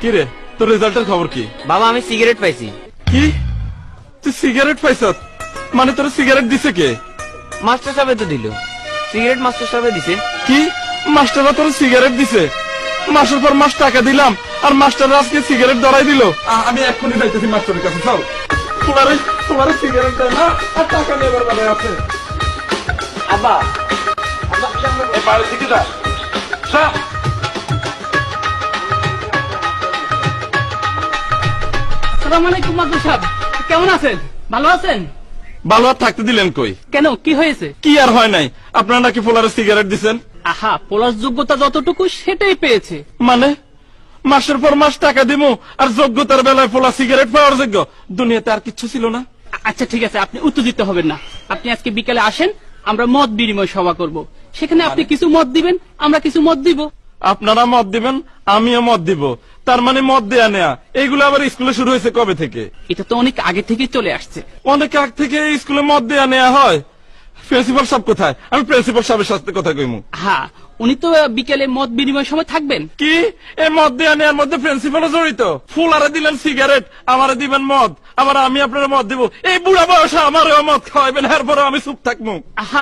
কি রে, তোর রেজাল্টের খবর কি? বাবা আমি সিগারেট পাইছি। কি, তুই সিগারেট পাইছ? মানে তোর সিগারেট দিছে কে? মাস্টার সাহেব তো দিল সিগারেট, মাস্টার সাহেব দিছে। কি, মাস্টাররা তোর সিগারেট দিছে? মাসের পর মাস টাকা দিলাম আর মাস্টাররা আজকে সিগারেট ধরাই দিল। আমি এক্ষুনি যাইতেছি মাস্টারের কাছে। চল, তোমার সিগারেট দেয় না আর টাকা নেবার বেলায় আছে। আব্বা এই বাইরের দিকে যা। আসসালামু আলাইকুম মাদুর সাহেব, কেমন আছেন? ভালো আছেন? ভালো আর থাকতে দিলেন কই? কেন, কি হয়েছে? কি আর হয় নাই, আপনারা নাকি ফোলারে সিগারেট দিছেন। আহা, পোলার যোগ্যতা যতটুকু সেটাই পেয়েছে। মানে মাসের পর মাস টাকা দিমু আর যোগ্যতার বেলায় ফোলা সিগারেট পাওয়ার যোগ্য? দুনিয়াতে আর কিচ্ছু ছিল না? আচ্ছা ঠিক আছে, আপনি উত্তেজিত হবেন না। আপনি আজকে বিকালে আসেন, আমরা মত বিনিময় সভা করব। সেখানে আপনি কিছু মত দিবেন, আমরা কিছু মত দিব। আপনারা মত দিবেন, আমিও মত দিব। তার মানে মত দেয়া নেয়া এইগুলো আবার স্কুলে শুরু হয়েছে কবে থেকে? এটা তো অনেক আগে থেকে চলে আসছে। অনেক আগ থেকে স্কুলে মত দেয়া নেয়া হয়। প্রিন্সিপাল সাহেব কোথায়? আমি প্রিন্সিপাল সাহেবের সাথে কথা কইমু। হ্যাঁ, উনি তো বিকেলে মত বিনিময় সময় থাকবেন। কি, এই মদ দেয়া নেয়ার মধ্যে প্রিন্সিপালও জড়িত? ফুলারে দিলেন সিগারেট, আমারে দিবেন মদ, আবার আমি আপনারা মদ দিব? এই বুড়া বয়সে আমারও মদ খাওয়াইবেন, এরপরে আমি চুপ থাকবো? আহা,